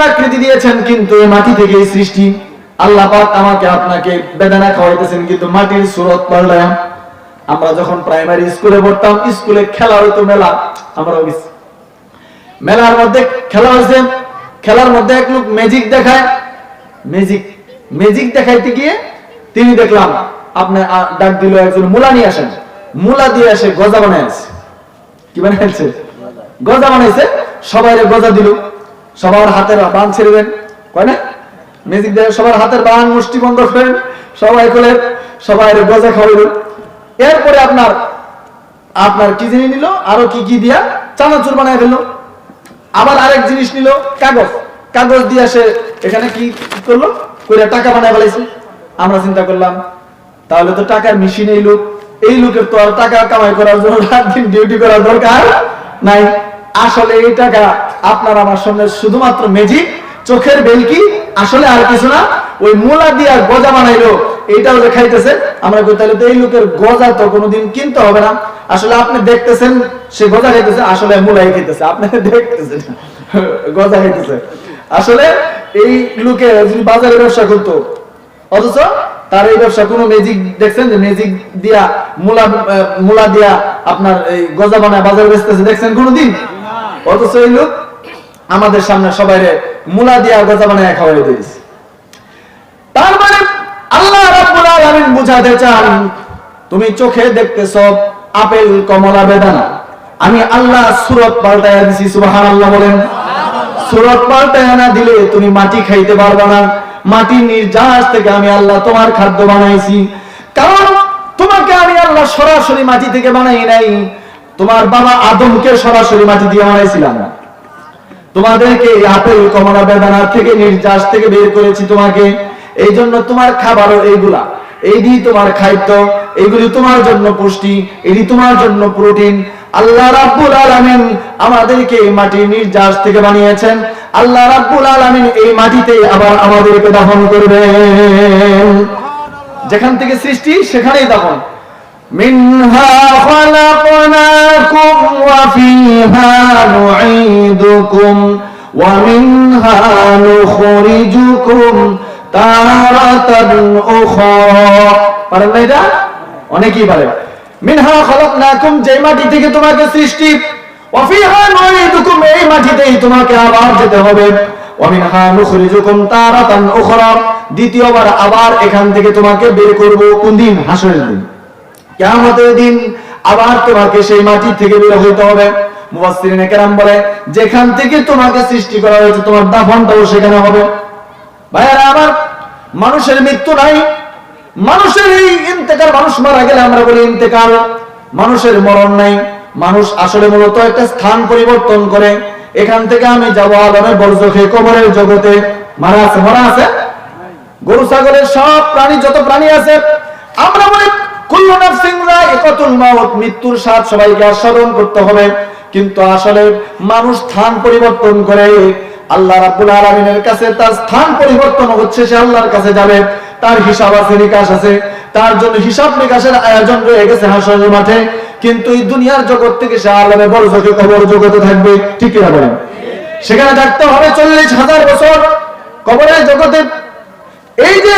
আকৃতি দিয়েছেন, কিন্তু এই মাটি থেকেই সৃষ্টি। আল্লাহ পাক আমাকে আপনাকে বেদানা খাওয়াইতেছেন, কিন্তু মাটির সুরত পাল্টায়। আমরা যখন প্রাইমারি স্কুলে পড়তাম, স্কুলে খেলা হইতো, মেলা, আমরা মেলার মধ্যে খেলা হয়েছে, খেলার মধ্যে এক লোক ম্যাজিক দেখায়, ম্যাজিক দেখাইতে গিয়ে তিনি দেখলাম আপনার ডাক দিল একজন মুলা নিয়ে আসেন, মুলা দিয়ে আসে গজা বানাইছে। কি বানাইছে? গজা বানাইছে। সবাই গজা দিল, সবার হাতের বান ছেড়ে দেন, কয় না ম্যাজিক দেখে সবার হাতের বান মুষ্টি বন্ধ করেন, সবাই খোলেন, সবাই গজা খাওয়াইল। এরপরে আপনার কি জিনিস নিল, আরো কি কি দিয়া চানাচুর বানায় ফেললো। আবার আরেক জিনিস নিল, কাগজ দিয়ে আসে এখানে কি করলো, কইরা টাকা বানায় ফেলাইছে। আমরা চিন্তা করলাম তাহলে তো টাকার মেশিন এই লোকের তো আর টাকা কামাই করার জন্য রাত দিন ডিউটি করার দরকার নাই। আসলে এই টাকা আপনার আমার সামনে শুধুমাত্র ম্যাজিক, চোখের বেলকি, আসলে আর কিছু না। ওই মুলা দিয়ে গজা বানাইলো, এইটাও যে খাইতেছে। আমরা কই তাহলে তো এই লোকের গজা তো কোনোদিন কিনতে হবে না। আসলে আপনি দেখতেছেন সে গজা খাইতেছে, আসলে মুলাই খাইতেছে, আপনি দেখতেছেন গজা খাইতেছে। আসলে এই লোকে যদি বাজারে ব্যবসা করতো, অথচ তার এই ব্যবসা কোনো ম্যাজিক দেখছেন যে ম্যাজিক দিয়া মুলা দিয়া আপনার এই গজা বানায় বাজারে বেচতেছে দেখছেন কোনোদিন? অথচ এই লোক আমাদের সামনে সবাই মুলা দিয়া গজা বানায় খাওয়াই দিয়েছে। তার মানে আল্লাহ রাব্বুল আলামিন বুঝাতে চান, তুমি চোখে দেখতেছ আপেল, কমলা, বেদানা, আমি আল্লাহ সুরত পাল্টায়া দিছি। সুবহানাল্লাহ বলেন। সুরত পাল্টায়া না দিলে তুমি মাটি খাইতে পারবে না। মাটির নির্যাস থেকে আমি আল্লাহ তোমার খাদ্য বানাইছি। কারণ তোমাকে আমি আল্লাহ সরাসরি মাটি থেকে বানাই নাই, তোমার বাবা আদমকে সরাসরি মাটি দিয়ে বানাইছিলাম। তোমাদেরকে আপেল, কমলা, বেদানার থেকে নির্যাস থেকে বের করেছি তোমাকে। এই জন্য তোমার খাবারও এইগুলা, এইগুলি তোমার খাদ্য, এইগুলি তোমার জন্য পুষ্টি, এটি তোমার জন্য প্রোটিন। আল্লাহ রাব্বুল আলামিন আমাদেরকে মাটির নির্যাস থেকে বানিয়েছেন। আল্লাহ রাব্বুল আলামিন এই মাটিতে আবার আমাদেরকে দাফন করবেন। যেখান থেকে সৃষ্টি সেখানেই দাফন। মিনহা খালাকনাকুম ওয়া ফিহা নুঈদুকুম ওয়া মিনহা নুখরিজুকুম তারাতান উখরা। পারেন না এটা? অনেকেই পারে। মিনহা খালাকনাকুম, যে মাটি থেকে তোমাকে সৃষ্টি, ওয়া ফিহা নুঈদুকুম, এই মাটিতেই তোমাকে আবার যেতে হবে, ওয়া মিনহা নুখরিজুকুম তারাতান উখরা, দ্বিতীয়বার আবার এখান থেকে তোমাকে বের করব। কোন দিন? হাসরের দিন, কিয়ামতের দিন আবার তোমাকে সেই মাটি থেকে বের হইতে হবে। মুফাসসিরিনে কেরাম বলে যেখান থেকে তোমাকে সৃষ্টি করা হয়েছে তোমার দাফনটাও সেখানে হবে। ভাইয়ারা আমার, মানুষের মৃত্যু নাই, মানুষের এই ইন্তেকাল, মানুষ মারা গেলে আমরা বলি ইন্তেকাল, মানুষের মরণ নাই। মানুষ আসলে মূলত একটা স্থান পরিবর্তন করে। এখান থেকে আমি যাবো আলমে বরজখে, কবরের জগতে। মারা আছে গরু, ছাগলের, সব প্রাণী, যত প্রাণী আছে, আমরা বলি কুল্লু নাফসিন যায়িকাতুল মাউত, মৃত্যুর স্বাদ সবাইকে আস্বাদন করতে হবে। কিন্তু আসলে মানুষ স্থান পরিবর্তন করে। আল্লাহ রাব্বুল আলামিনের কাছে তার স্থান পরিবর্তন হচ্ছে, সে আল্লাহর কাছে যাবে, তার হিসাব আছে, নিকাশ আছে, তার জন্য হিসাব নিকাশের আয়োজন রয়ে গেছে হাসরের মাঠে। কিন্তু এই দুনিয়ার জগৎ থেকে সে আলমে বরজখে, কবর জগতে থাকবে। ঠিক কিনা বলেন? সেখানে থাকতে হবে 40,000 বছর কবরের জগতে। এই যে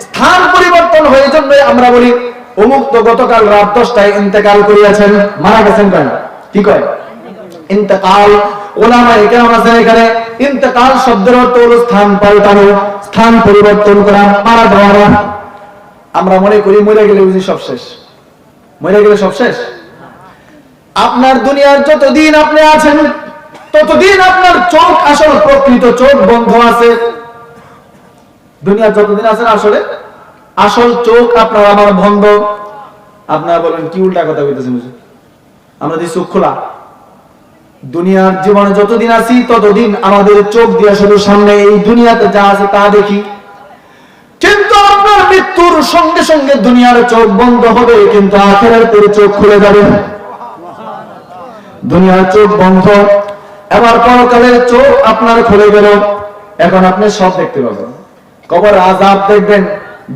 স্থান পরিবর্তন হয়ে জন্য আমরা বলি অমুক তো গতকাল রাত 10টায় ইন্তেকাল করিয়াছেন, মারা গেছেন। কেন? কি কয়? ইন্তেকাল। উলামায়ে কেরাম আছেন এখানে, ইন্তেকাল শব্দের অর্থ হলো স্থান পাল্টানো, স্থান পরিবর্তন করা, মারা যাওয়া। আমরা মনে করি মরে গেলে বুঝি সব শেষ, মরে গেলে সব শেষ। আপনার দুনিয়ার যতদিন আপনি আছেন ততদিন আপনার চোখ, আসল প্রকৃত চোখ বন্ধ আছে। দুনিয়ার যতদিন আছেন আসলে আসল চোখ আপনার আমার বন্ধ। আপনারা বলেন কি উল্টা কথা বলতেছেন? আমরা যে চোখ খোলা, দুনিয়ার জীবনে যতদিন আছি ততদিন আমাদের চোখ দিয়ে শুধু সামনে এই দুনিয়াতে যা আছে তা দেখি। কিন্তু আপনার মৃত্যুর সঙ্গে সঙ্গে দুনিয়ার চোখ বন্ধ হবে, কিন্তু আখিরাতের চোখ খুলে যাবে। দুনিয়ার চোখ বন্ধ, এবার পরকালের চোখ আপনার খুলে গেল। এখন আপনি সব দেখতে পাবেন। কবর আযাব দেখবেন,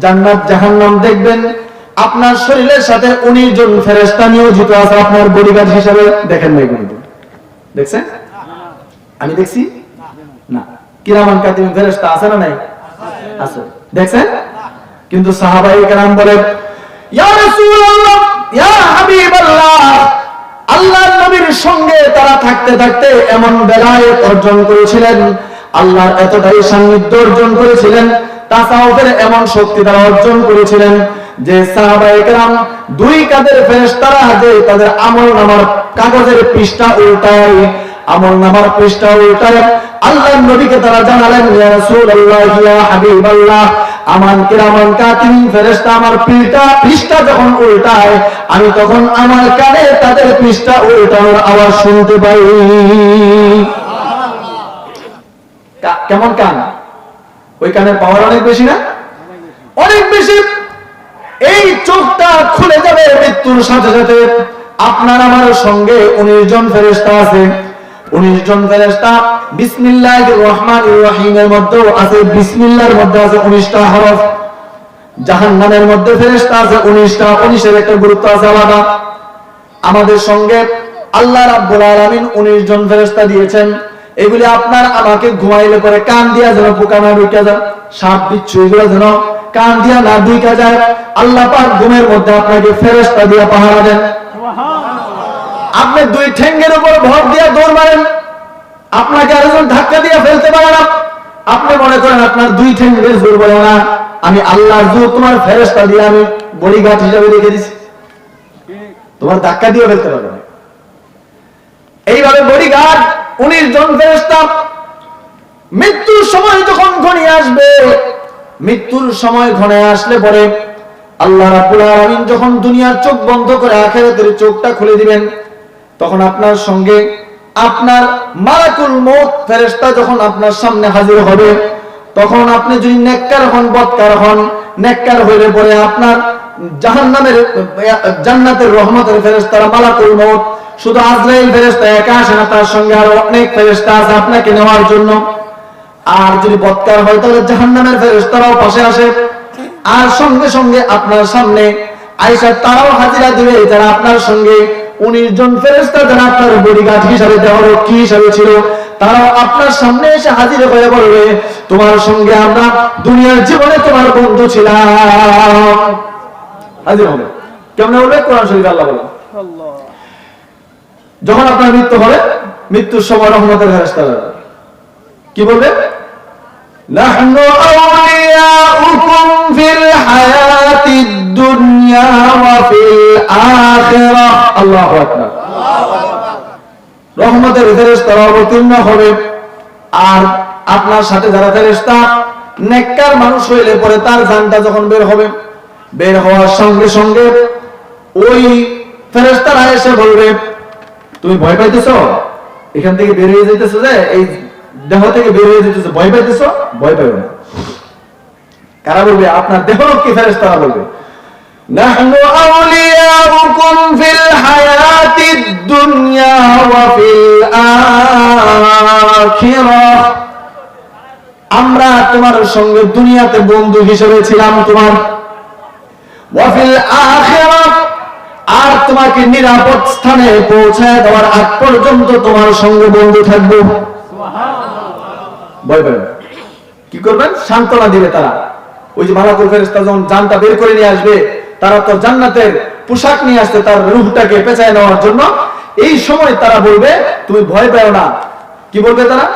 জান্নাত জাহান্নাম দেখবেন। আপনার শরীরের সাথে 19 জন ফেরেশতা নিয়োজিত আছে আপনার বডিগার্ড হিসেবে। দেখেন নাই কোনদিন? দেখছেন? আমি দেখছি না। কিরামান কাতিবিন ফেরেশতা আছে না নাই? আছে। দেখছেন? কিন্তু সাহাবায়ে কেরাম বলে, ইয়া রাসূলুল্লাহ, ইয়া হাবিবাল্লাহ, আল্লাহর নবীর সঙ্গে তারা থাকতে থাকতে এমন বেলায়েত অর্জন করেছিলেন, আল্লাহর এতটাই সান্নিধ্য অর্জন করেছিলেন, তাসাউফের এমন শক্তি তারা অর্জন করেছিলেন যে সাহাবায়ে কেরাম দুই কাঁধের ফেরেশতারা যে তাদের আমলনামার কাগজের পৃষ্ঠা উল্টায়, আমলনামার পৃষ্ঠা উল্টায় আল্লাহর নবীকে তারা জানালেন, ইয়া রাসূলুল্লাহ, ইয়া হাবিবাল্লাহ, আমার কিরামান কাতিবিন ফেরেশতা আমার পৃষ্ঠা যখন উল্টায় আমি তখন আমার কানে তাদের পৃষ্ঠা উল্টানোর আওয়াজ শুনতে পাই। কেমন কান? ওই কানের পাওয়ার অনেক বেশি না? অনেক বেশি। এই চোখটা খুলে যাবে মৃত্যুর সাথে সাথে। আপনার আমার সঙ্গে 19 জন ফেরেশতা আছে। 19 জন ফেরেশতা বিসমিল্লাহির রহমানির রহিমের মধ্যে আছে, বিসমিল্লাহর মধ্যে আছে 19টা হরফ। জাহান্নামের মধ্যে ফেরেশতা আছে 19টা, 19 এর একটা গুরুত্ব আছে আলাদা। আমাদের সঙ্গে আল্লাহ রাব্বুল আলামিন 19 জন ফেরেশতা দিয়েছেন। এগুলি আপনার আমাকে ঘুমাইলে পরে কান দিয়া যেন পোকা না ঢুকে যায়, সাপ বিচ্ছু এগুলো যেন কান দিয়া না ঢুকে যায়। আল্লাহ পাক ঘুমের মধ্যে আপনাকে ফেরেশতা দিয়া পাহারা দেন। আপনি দুই ঠ্যাঙ্গের উপর ভর দিয়া দৌড় মারেন, আপনাকে আরেকজন ধাক্কা দিয়ে ফেলতে পারে না। আপনি মনে করেন আপনার দুই ঠ্যাঙ্গের জোর বলে না, আমি আল্লাহর জোর তোমার ফেরেশতা দিয়ে আমি বডিগার্ড হিসাবে রেখে দিছি, তোমার ধাক্কা দিয়ে ফেলতে পারবে না। এইভাবে বডিগার্ড 19 জন ফেরেশতা মৃত্যুর সময় যখন ঘনিয়ে আসবে, মৃত্যুর সময় ঘনে আসলে পরে আল্লাহ রাব্বুল আলামিন যখন দুনিয়ার চোখ বন্ধ করে আখিরাতের চোখটা খুলে দিবেন, তখন আপনার সঙ্গে আপনার মালাকুল মউত ফেরেশতা যখন আপনার সামনে হাজির হবে, তখন আপনি যদি নেককার হন, বদকার হন, নেককার হইলে পরে আপনার জাহান্নামের জান্নাতের রহমতের ফেরেশতারা মালাকুল মউত শুধু আজরাইল ফেরেশতা একা আসে না, তার সঙ্গে আরো অনেক ফেরেশতা আছে আপনাকে নেওয়ার জন্য। আর যদি বদকার হয় তাহলে জাহান্নামের ফেরেশতারাও পাশে আসে, আর সঙ্গে সঙ্গে আপনার সামনে আয়েশা তারাও হাজিরা দিবে, যারা আপনার সঙ্গে 19 জন ফেরেশতা যারা আপনার বডিগার্ড হিসাবে দেহরক্ষী হিসাবে ছিল, তারাও আপনার সামনে এসে হাজির হয়ে বলবে, তোমার সঙ্গে আমরা দুনিয়ার জীবনে তোমার বন্ধু ছিলাম। হাজির হবে। কেমন বলবে? কোরআন শরীফে আল্লাহ বলেন, যখন আপনার মৃত্যু হবে, মৃত্যুর সময় রহমতের ফেরেশতারা কি বলবে? নাহনু আউলিয়াউকুম ফিল হায়াতিদ দুনিয়া ওয়া ফিল আখিরাহ। আল্লাহু আকবার। রহমতের ফেরেশতারা অবতীর্ণ হবে, আর আপনার সাথে যারা ফেরেশতা নেককার মানুষ হইলে পরে তার জানটা যখন বের হবে, বের হওয়ার সঙ্গে সঙ্গে ওই ফেরেশতারা এসে বলবে, তুমি ভয় পাইতেছো? এখান থেকে বের হয়ে যাইতেছো, যে এই দেহ থেকে বের হয়ে যেতেছে, ভয় পাইতেছো? ভয় পাইও না। কারা বলবে? আপনার দেহরক্ষী ফেরেশতারা বলবে, নাহনু আউলিয়াউকুম ফিল হায়াতিদ দুনিয়া ওয়া ফিল আখিরাহ। আমরা তোমার সঙ্গে দুনিয়াতে বন্ধু হিসেবে ছিলাম তোমার, ওয়া ফিল আখিরাহ, আর তোমাকে নিরাপদ স্থানে পৌঁছায় দেওয়ার আগ পর্যন্ত তোমার সঙ্গে বন্ধু থাকবো। ভয় পাবেন। কি করবেন? সান্ত্বনা দিবে তারা। ওই যে মালাকুল ফেরেশতা যখন জানটা বের করে নিয়ে আসবে, তারা তো জান্নাতের পোশাক নিয়ে আসছে তার রূহটাকে পেঁচায় নেওয়ার জন্য, এই সময় তারা বলবে, তুমি ভয় পাও না। কি বলবে তারা?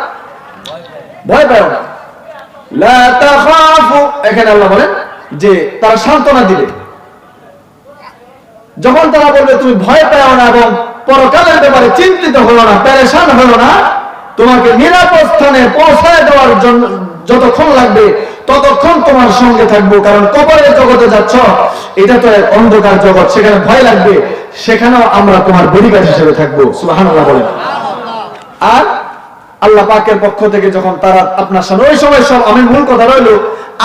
ভয় পাও না। লা তাখাফু, এখানে আল্লাহ বলেন যে তারা সান্ত্বনা দিবে। যখন তারা বলবে তুমি ভয় পাও না এবং পরকালের ব্যাপারে চিন্তিত হলো না, পেরেশান হলো না, তোমাকে নিরাপদ স্থানে পৌঁছায় দেওয়ার জন্য যতক্ষণ লাগবে ততক্ষণ তোমার সঙ্গে থাকবো। কারণ কবরের জগতে যাচ্ছ, এটা তো এক অন্ধকার জগৎ, সেখানে ভয় লাগবে, সেখানেও আমরা তোমার বডিগার্ড হিসেবে থাকবো। সুবহানাল্লাহ বলেন। আর আল্লাহ পাকের পক্ষ থেকে যখন তারা আপনার সামনে, ওই সময় সব, আমি মূল কথা রইল,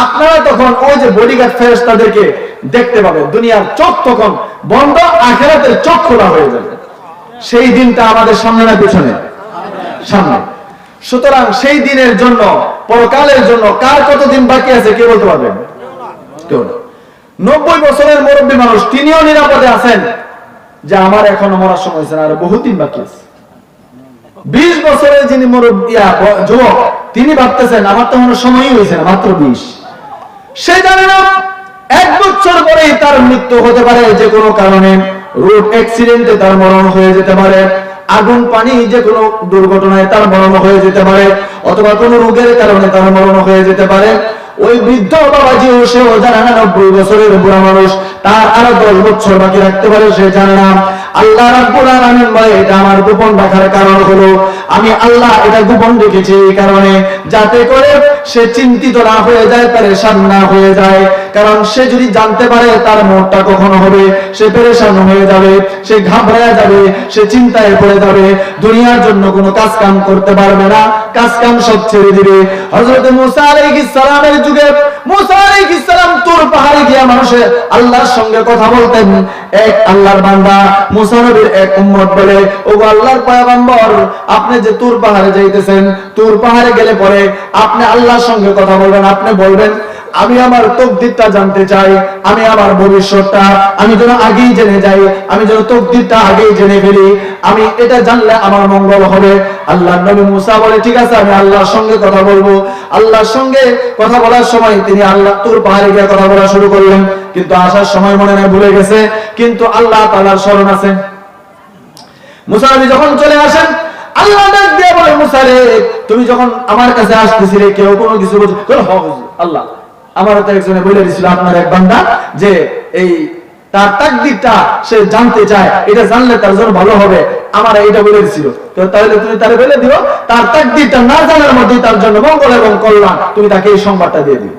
আপনারা তখন ওই যে বডিগার্ড ফেরেশতাদেরকে দেখতে পাবেন। দুনিয়ার চোখ তখন বন্ধ, আখিরাতের চোখ খোলা হয়ে যাবে। সেই দিনটা আমাদের সামনে না পিছনে? সামনে। সুতরাং সেই দিনের জন্য, পরকালের জন্য কার কতদিন বাকি আছে কে বলতে পারবেন? কেউ না। 90 বছরের মুরব্বী মানুষ, তিনিও নিরাপদে আছেন যে আমার এখনো মরার সময় হয়েছে না, আর বহু দিন বাকি আছে। 20 বছরের যিনি যুবক, তিনি ভাবতেছেন আমার তো মনে সময়ই হয়েছে না, মাত্র 20। সে জানে না 1 বছর পরেই তার মৃত্যু হতে পারে, যে কোনো কারণে রোড অ্যাক্সিডেন্টে তার মরণ হয়ে যেতে পারে, আগুন পানি যে কোনো দুর্ঘটনায় তার মরণ হয়ে যেতে পারে, অথবা কোনো রোগের কারণে তার মরণ হয়ে যেতে পারে। ওই বৃদ্ধ বাবাজিও সেও জানে না 90 বছরের বুড়া মানুষ তার আরো 10 বছর বাকি রাখতে পারে, সে জানে না। আল্লাহ রাব্বুল আলামিন বলে এটা আমার গোপন রাখার কারণ হলো আমি আল্লাহ এটা গোপন রেখেছি এই কারণে যাতে করে সে চিন্তিত না হয়ে যায়, পেরেশান না হয়ে যায়। কারণ সে যদি জানতে পারে তার মরটা কখন হবে, সে পেরেশান হয়ে যাবে, সে ঘাবড়ায়া যাবে, সে চিন্তায় পড়ে যাবে, দুনিয়ার জন্য কোনো কাজ কাম করতে পারবে না, কাজ কাম সব ছেড়ে দিবে। হযরত মুসা আলাইহিস সালামের যুগে মুসা আলাইহিস সালাম তুর পাহাড়ে গিয়ে মানুষের আল্লাহর সঙ্গে কথা বলতেন। এক আল্লাহর বান্দা মুসা নবীর এক উম্মত বলে, ও আল্লাহর পয়গম্বর, আপনি যে তুর পাহাড়ে যাইতেছেন, তুর পাহাড়ে গেলে পরে আপনি আল্লাহর সঙ্গে কথা বলবেন, আপনি বলবেন আমি আমার তকদিরটা জানতে চাই, আমি আমার ভবিষ্যৎটা আমি যেন আগেই জেনে যাই, আমি যেন তকদিরটা আগেই জেনে ফেলি, আমি এটা জানলে আমার মঙ্গল হবে। আল্লাহর নবী মুসা বলে ঠিক আছে, আমি আল্লাহর সঙ্গে কথা বলবো। আল্লাহর সঙ্গে কথা বলার সময় তিনি আল্লাহ তুর পাহাড়ে গিয়ে কথা বলা শুরু করলেন, কিন্তু আসার সময় মনে নাই ভুলে গেছে, কিন্তু আল্লাহ তাআলার স্মরণ আছে। মুসা নবী যখন চলে আসেন, আল্লাহ ডাক দিয়ে বলে মুসা রে, তুমি যখন আমার কাছে আসতেছিলে কেউ কোনো কিছু বলছো, আল্লাহ আমার তো একজনে বলে দিয়েছিল আপনার এক বান্দা যে এই তার তাকদীরটা সে জানতে চায়, এটা জানলে তার জন্য ভালো হবে, আমার এটা বলে দিয়েছিল। তো তাহলে তুমি তারে বলে দিও তার তাকদীরটা না জানার মধ্যেই তার জন্য মঙ্গল এবং কল্যাণ, তুমি তাকে এই সংবাদটা দিয়ে দিও।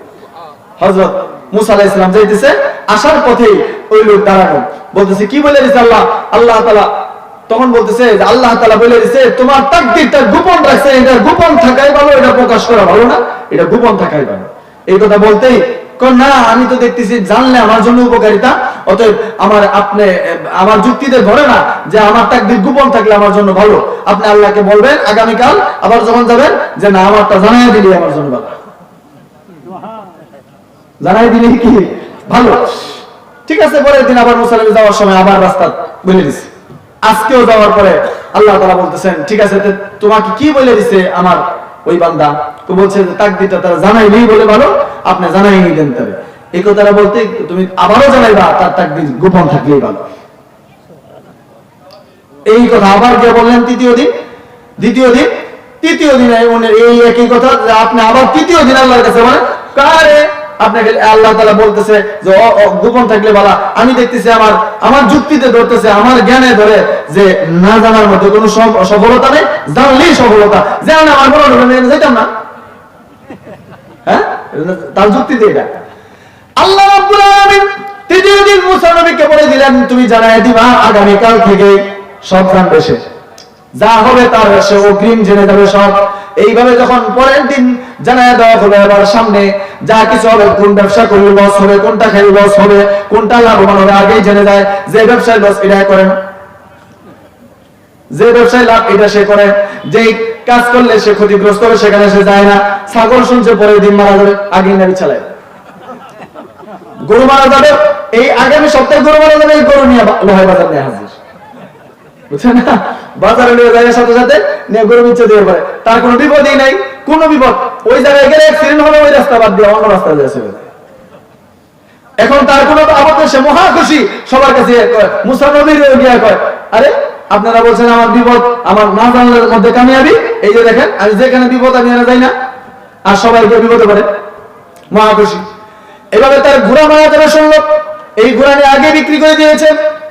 হযরত মুসা আলাইহিস সালাম যাইতেছে, আসার পথেই ওই লোক দাঁড়ানো, বলতেছে কি বলে দিয়েছে আল্লাহ? আল্লাহ তাআলা তখন বলতেছে যে আল্লাহ তাআলা বলে দিয়েছে তোমার তাকদীরটা গোপন রাখছে, এটা গোপন থাকাই ভালো, এটা প্রকাশ করা ভালো না, এটা গোপন থাকাই ভালো। এই কথা বলতেই না, আমি তো দেখতেছি জানলে আমার জন্য উপকারিতা, অতএব আপনি আমার যুক্তিতে ধরে না যে আমার তাকদীর গোপন থাকলে আমার জন্য ভালো, আপনি আল্লাহকে বলবেন আগামীকাল আবার যখন যাবেন যে না আমারটা জানাই দিলে আমার জন্য ভালো, জানাই দিলে কি ভালো। ঠিক আছে, পরের দিন আবার মুসা নবী যাওয়ার সময় আবার রাস্তা বলে দিছে। আজকেও যাওয়ার পরে আল্লাহ তাআলা বলতেছেন ঠিক আছে, তোমাকে কি বলে দিছে আমার ওই বান্দা? তো বলছে যে তাকদীরটা তারা জানাইলেই বলে ভালো, আপনি জানাই দেন। তবে এই কথাটা বলতে তুমি আবারও জানাইবা তার তাকদীর গোপন থাকলেই ভালো। এই কথা আবার কে বললেন তৃতীয় দিন, দ্বিতীয় দিন, তৃতীয় দিনে এই একই কথা আপনি আবার তৃতীয় দিন আল্লাহর কাছে বলেন কারে আপনাকে আল্লাহ তাআলা বলতেছে যে গোপন থাকলে ভালো। আমি দেখতেছি আমার যুক্তিতে ধরতেছে, আমার জ্ঞানে ধরে যে না জানার মধ্যে কোনো সফলতা নেই, জানলেই সফলতা, জানা আমার বড় যেতাম না। হ্যাঁ, তার যুক্তিতে এটা। আল্লাহ রাব্বুল আলামিন তৃতীয় দিন মুসা নবীকে বলে দিলেন তুমি জানাই দিবা আগামীকাল থেকে সব জানবে, সে যা হবে তার সে অগ্রিম জেনে যাবে সব। এইভাবে যখন পরের দিন জানায় দেওয়া হলো, আবার সামনে যা কিছু হবে, কোন ব্যবসা করলে লস হবে, কোনটা খেলে লস হবে, কোনটা লাভবান হবে আগেই জেনে যায়। যে ব্যবসায় লস এটা করেন, যে ব্যবসায় লাভ এটা সে করে, যে কাজ করলে সে ক্ষতিগ্রস্ত হবে সেখানে সে যায় না। ছাগল শুনছে পরের দিন মারা যাবে, আগেই নাবি চালায়। গরু মারা যাবে, এই আগামী সপ্তাহে গরু মারা যাবে, এই গরু নিয়ে লোহাই বাজার নিয়ে হাজির, বুঝছেন না? বাজারে নিয়ে যায় সাথে সাথে নিয়ে গরু বিচ্ছে দিয়ে পারে, তার কোনো বিপদই নাই, কোনো বিপদ। ওই জায়গায় গেলে অ্যাক্সিডেন্ট হলে ওই রাস্তা বাদ দিয়ে অন্য রাস্তায় যাচ্ছে। এখন তার কোনো আপত্তি, সে মহা খুশি, সবার কাছে মুসা নবীর গিয়া কয় আরে আপনারা বলছেন আমার বিপদ, আমার না জানলার মধ্যে কামিয়াবি, এই যে দেখেন আমি যেখানে বিপদ আমি এনে যাই না, আর সবাই গিয়ে বিপদে পারে, মহা খুশি। এভাবে তার ঘোড়া মারা যাবে শুনল, এই ঘোড়া নিয়ে আগে বিক্রি করে দিয়েছে,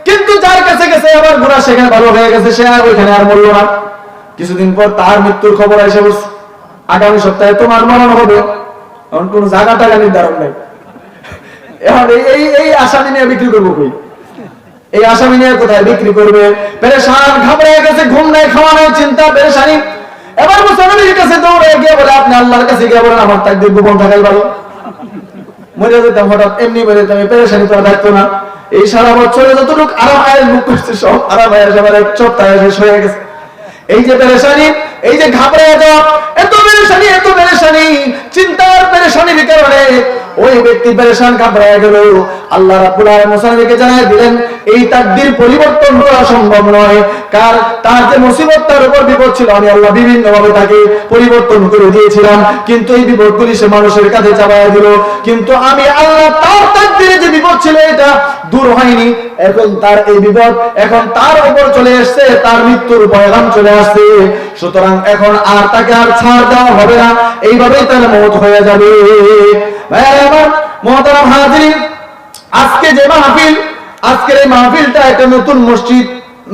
কিন্তু যার কাছে গেছে আবার ঘোড়া সেখানে ভালো হয়ে গেছে, সে আর ওইখানে আর মরল না। কিছুদিন পর তার মৃত্যুর খবর এসে বলছে আগামী সপ্তাহে তোমার মরণ হবে, এখন কোন জায়গা টাকা নির্ধারণ নেই। এখন এই আসামি নিয়ে বিক্রি করবো কই? এই আসামি নিয়ে কোথায় বিক্রি করবে? পেরেশান, ঘাবড়ে গেছে, ঘুম নাই, খাওয়া নাই, চিন্তা, পেরেশানি। এবার মুসা নবীর কাছে দৌড়ে গিয়ে বলে আপনি আল্লাহর কাছে গিয়ে বলেন আমার তাকদীর গোপন থাকাই ভালো। মরে যেতাম হঠাৎ এমনি মরে যেতাম, পেরেশানি করা থাকতো না। এই সারা বছরে যতটুকু আরাম আয়ের মুখ করছে সব আরাম আয়ের সবার এক সপ্তাহে শেষ হয়ে গেছে। এই যে পেরেশানি, এই যে ঘাবড়ে যাওয়া, এত পেরেশানি, এত পেরেশানি, চিন্তার পেরেশানির কারণে ওই ব্যক্তি পেরেশান ঘাবড়ে গেল। আল্লাহ রাব্বুল আলামিন মুসা নবীকে জানায় দিলেন এই তাকদীর পরিবর্তন করা সম্ভব নয়। তার যে মুসিবত, তার উপর বিপদ ছিল, আমি আল্লাহ বিভিন্ন ভাবে তাকে পরিবর্তন করে দিয়েছিলাম, কিন্তু এই বিপদগুলি সে মানুষের কাছে চাপায়া দিল। কিন্তু আমি আল্লাহ তার তাকদীরে যে বিপদ ছিল এটা দূর হয়নি। এখন তার এই বিপদ এখন তার উপর চলে আসছে, তার মৃত্যুর পয়গাম চলে আসছে। সুতরাং এখন আর তাকে আর ছাড় দেওয়া হবে না, এইভাবেই তার মওত হয়ে যাবে। ভাই আমার মুহতারাম হাজিরিন, আজকে যে মাহফিল, আজকের এই মাহফিলটা একটা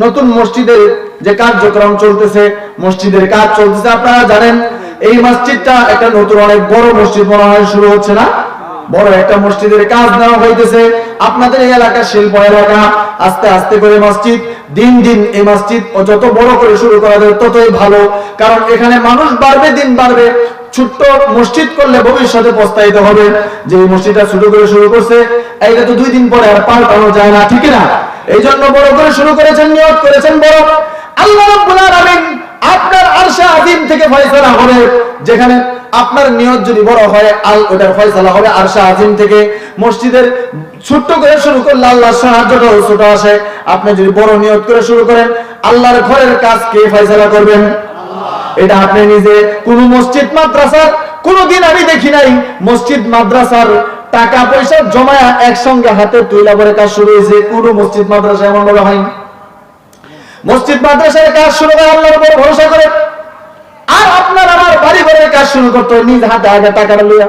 নতুন মসজিদের যে কার্যক্রম চলতেছে, মসজিদের কাজ চলতেছে। আপনারা জানেন এই মসজিদটা একটা নতুন অনেক বড় মসজিদ মনে হয় শুরু হচ্ছে না, বড় একটা মসজিদের কাজ নেওয়া হইতেছে। আপনাদের এই এলাকা শিল্প এলাকা, আস্তে আস্তে করে মসজিদ, দিন দিন এই মসজিদ যত বড় করে শুরু করা যায় ততই ভালো, কারণ এখানে মানুষ বাড়বে, দিন বাড়বে। ছোট্ট মসজিদ করলে ভবিষ্যতে পস্তাইতে হবে যে এই মসজিদটা ছোট করে শুরু করছে, এইটা তো 2 দিন পরে আর পাল্টানো যায় না, ঠিক না? এই জন্য বড় করে শুরু করেছেন, নিয়ত করেছেন বড়। আল্লাহ রাব্বুল আলামিন আপনার আরশে আযীম থেকে ফয়সালা হবে। যেখানে আপনার নিয়ত যদি বড় হয়, ওটার ফয়সালা হবে আরশে আযীম থেকে। মসজিদের ছোট্ট করে শুরু করলে আল্লাহর সাহায্যটাও ছোট আসে। আপনি যদি বড় নিয়ত করে শুরু করেন, আল্লাহর ঘরের কাজ কে ফয়সালা করবেন? এটা আপনি নিজে। কোন মসজিদ মাদ্রাসার কোনদিন আমি দেখি নাই মসজিদ মাদ্রাসার টাকা পয়সা জমায়া একসঙ্গে হাতে তুইলা করে কাজ শুরু হয়েছে। কোন মসজিদ মাদ্রাসা এমন ভাবে হয়। মসজিদ মাদ্রাসার কাজ শুরু করে আল্লাহর উপর ভরসা করে। আর আপনার আমার বাড়ি ঘরের কাজ শুরু করতে হয় নিজ হাতে আগে টাকাটা লইয়া,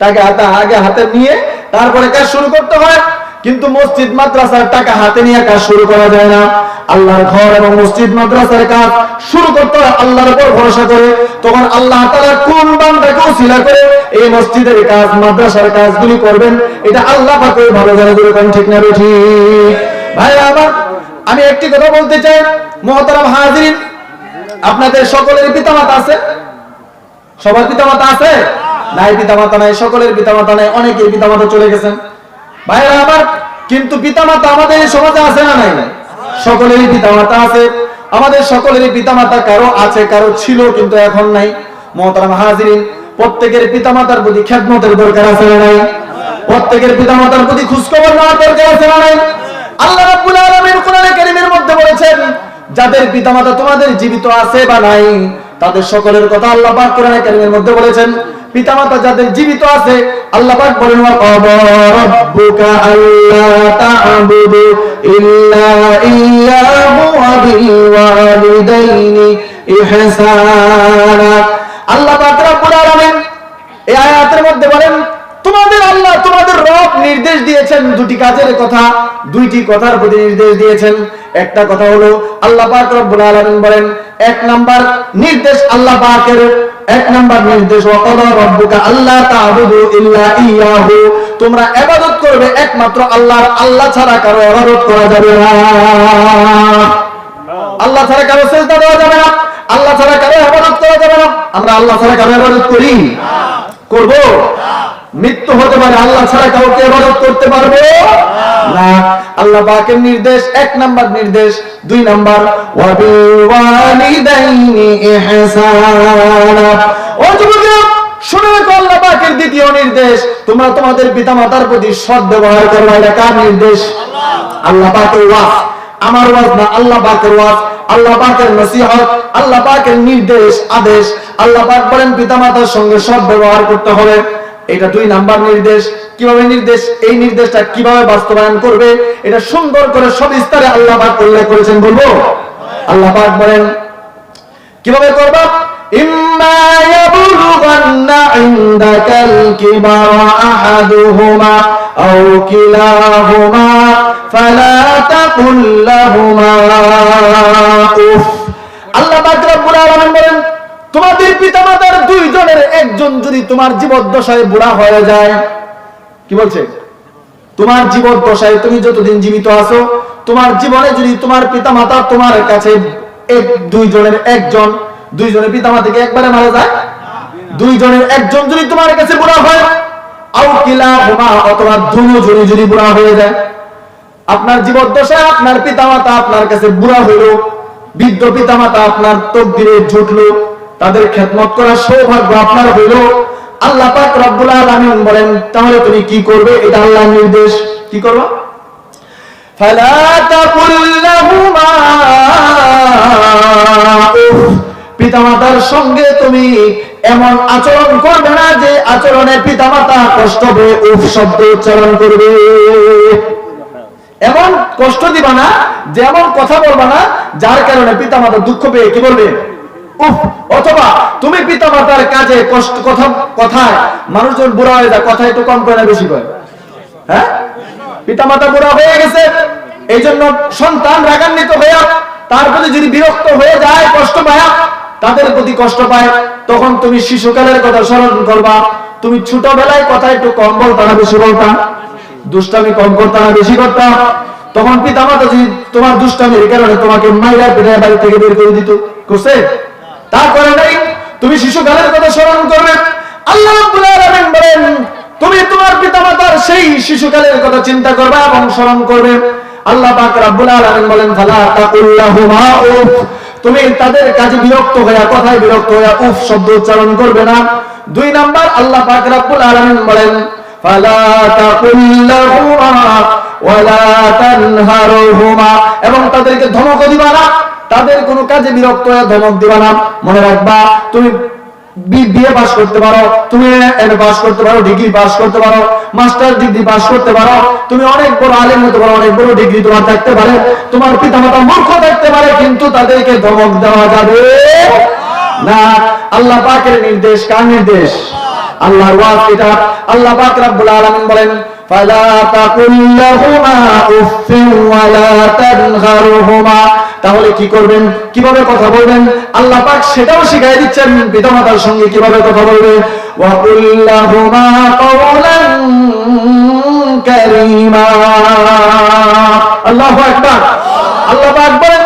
টাকা আগে হাতে নিয়ে তারপরে কাজ শুরু করতে হয়। কিন্তু মসজিদ মাদ্রাসার টাকা হাতে নিয়ে কাজ শুরু করা যায় না। আল্লাহর ঘর এবং মসজিদ মাদ্রাসার কাজ শুরু করতে হয় আল্লাহর উপর ভরসা করে। তখন আল্লাহ তাআলা কোন বান্দাকে ওসিলা করে এই মসজিদের কাজ, মাদ্রাসার কাজগুলি করবেন, এটা আল্লাহ পাকই ভালো জানে। যেরকম ঠিক না ঠিক? ভাই আমার, আমি একটি কথা বলতে চাই, মুহতারাম হাজিরিন, আপনাদের সকলের পিতামাতা আছে? সবার পিতামাতা আছে? নাই পিতামাতা নাই, সকলের পিতামাতা নাই, অনেকেই পিতামাতা চলে গেছেন। ভাইরা আমার, কিন্তু পিতামাতা আমাদের এই সমাজে আছে না নাই? সকলেরই পিতামাতা আছে। আমাদের সকলেরই পিতামাতা কারো আছে, কারো ছিল, কিন্তু এখন নাই। মুহতারাম হাজিরিন, প্রত্যেকের পিতামাতার প্রতি খেদমতের দরকার আছে না নাই? প্রত্যেকের পিতামাতার প্রতি খোঁজখবর নেওয়ার দরকার আছে না নাই? আল্লাহ রাব্বুল আলামিন কোরআনে কারীমের মধ্যে বলেছেন, যাদের পিতামাতা তোমাদের জীবিত আছে বা নাই, তাদের সকলের কথা আল্লাহ পাক কোরআনে কারীমের মধ্যে বলেছেন। পিতামাতা যাদের জীবিত আছে, আল্লাহ পাক বলেন, ওয়া ক্বাদা রাব্বুকা আল্লা তা'বুদু ইল্লা ইয়্যাহু ওয়া বিল ওয়ালিদাইনি ইহসানা। আল্লাহ পাক রব্বুল আলামিন এই আয়াতের মধ্যে বলেন, তোমাদের আল্লাহ, তোমাদের রব নির্দেশ দিয়েছেন দুটি কাজের কথা, দুইটি কথার প্রতি নির্দেশ দিয়েছেন। একটা কথা হলো আল্লাহ পাক রব্বুল আলামিন বলেন, এক নাম্বার নির্দেশ আল্লাহ পাকের, এক নাম্বার নির্দেশ, ওয়া ক্বাদা রাব্বুকা আল্লা তা'বুদু ইল্লা ইয়্যাহু, তোমরা ইবাদত করবে একমাত্র আল্লাহর, আল্লাহ ছাড়া কারো ইবাদত করা যাবে না। আল্লাহ ছাড়া কারো সিজদা দেওয়া যাবে না, আল্লাহ ছাড়া কারো ইবাদত করা যাবে না। আমরা আল্লাহ ছাড়া কারো ইবাদত করি? করব? মৃত্যু হতে পারে, আল্লাহ ছাড়া কাউকে ইবাদত করতে পারবো না। আল্লাহ পাকের নির্দেশ, এক নাম্বার নির্দেশ। 2 নাম্বার, ওয়া বিল ওয়ালিদাইনি ইহসানা। ও যুবকেরা, শুনে রাখো, আল্লাহ পাকের দ্বিতীয় নির্দেশ, তোমরা তোমাদের পিতামাতার প্রতি সৎ ব্যবহার করবে। এটা কার নির্দেশ? আল্লাহ পাকের ওয়াজ, আমার ওয়াজ না, আল্লাহ পাকের ওয়াজ, আল্লাহ পাকের নসিহত, আল্লাহ পাকের নির্দেশ, আদেশ। আল্লাহ পাক বলেন পিতামাতার সঙ্গে সৎ ব্যবহার করতে হবে। এটা 2 নাম্বার নির্দেশ। কিভাবে নির্দেশ? এই নির্দেশটা কিভাবে বাস্তবায়ন করবে, এটা সুন্দর করে সবিস্তারে আল্লাহ পাক উল্লেখ করেছেন। বলবো? আল্লাহ পাক বলেন কিভাবে করবা, ইম্মা ইয়াবলুগান্না ইনদাকাল কিবারা আহাদুহুমা আও কিলাহুমা ফালা তাকুল লাহুমা উফ। আল্লাহ পাক রব্বুল আলামিন বলেন, তোমাদের পিতামাতার 2 জনের একজন যদি তোমার জীবদ্দশায় বুড়া হয়ে যায়, কি বলছে? তোমার জীবদ্দশায়, তুমি যতদিন জীবিত আছো, তোমার জীবনে যদি তোমার পিতামাতা তোমার কাছে 2 জনের একজন, 2 জনের পিতামাতা থেকে একবারে মারা যায়, 2 জনের একজন যদি তোমার কাছে বুড়া হয়, আও কিলাহুমা, অথবা দুজনই যদি বুড়া হয়ে যায়। আপনার জীবদ্দশায় আপনার পিতামাতা আপনার কাছে বুড়া হইল, বৃদ্ধ পিতামাতা আপনার তকদিরে জুটলো, তাদের খেদমত করার সৌভাগ্য আপনার হইল। আল্লাহ পাক রব্বুল আলামিন বলেন তাহলে তুমি কি করবে? এটা আল্লাহর নির্দেশ। কি করবে? ফালা তাকুল লাহুমা উফ, পিতামাতার সঙ্গে তুমি এমন আচরণ করবে না যে আচরণে পিতামাতা কষ্ট পেয়ে উফ শব্দ উচ্চারণ করবে। এমন কষ্ট দিবা না, যেমন কথা বলবা না যার কারণে পিতামাতা দুঃখ পেয়ে কি বলবে উফ। অথবা তুমি পিতামাতার কাজে কষ্ট কথায় মানুষজন বুড়া হয়ে যায়, কথা একটু কম করে না বেশি করে? হ্যাঁ, পিতামাতা বুড়া হয়ে গেছে, এই জন্য সন্তান রাগান্বিত হয়ে তার প্রতি যদি বিরক্ত হয়ে যায়, কষ্ট পায়, তাদের প্রতি কষ্ট পায়, তখন তুমি শিশুকালের কথা স্মরণ করবা। তুমি ছোটবেলায় কথা একটু কম বলতা না বেশি বলতা? দুষ্টামি কম করতা না বেশি করতা? তখন পিতামাতা যদি তোমার দুষ্টামির কারণে তোমাকে মাইরা পিটায় বাড়ি থেকে বের করে দিত, করছে? তারপরে নাই, তুমি শিশুকালের কথা স্মরণ করবে। আল্লাহ রাব্বুল আলামিন বলেন তুমি তোমার পিতামাতার সেই শিশুকালের কথা চিন্তা করবে এবং স্মরণ করবে। আল্লাহ পাক রব্বুল আলামিন বলেন ফালা তাকুল লাহুমা উফ, তুমি তাদের কাজে বিরক্ত হয়ে, কথায় বিরক্ত হয়ে উফ শব্দ উচ্চারণ করবে না। 2 নাম্বার আল্লাহ পাক রব্বুল আলামিন বলেন ফালা তাকুল লাহুমা ওয়ালা তানহারহুমা, এবং তাদেরকে ধমক দিবা না, তাদের কোনো কাজে বিরক্ত হয়ে ধমক দিবা না। মনে রাখবা তুমি বিএ পাস করতে পারো, তুমি এমএ পাস করতে পারো, ডিগ্রি পাস করতে পারো, মাস্টার ডিগ্রি পাস করতে পারো, তুমি অনেক বড় আলেম হতে পারো, অনেক বড় ডিগ্রি তোমার থাকতে পারে, তোমার পিতামাতা মূর্খ থাকতে পারে, কিন্তু তাদেরকে ধমক দেওয়া যাবে না। আল্লাহ পাকের নির্দেশ। কার নির্দেশ? আল্লাহর ওয়াজ এটা। আল্লাহ পাক রব্বুল আলামিন বলেন ফালা তাকুল লাহুমা উফিন ওয়ালা তানহারহুমা, তাহলে কি করবেন, কিভাবে কথা বলবেন? আল্লাহ পাক সেটাও শিখিয়ে দিচ্ছেন পিতামাতার সঙ্গে কিভাবে কথা বলবে। ওয়া কুল লাহুমা কাওলান কারীমা। আল্লাহু আকবার। আল্লাহ পাক বলেন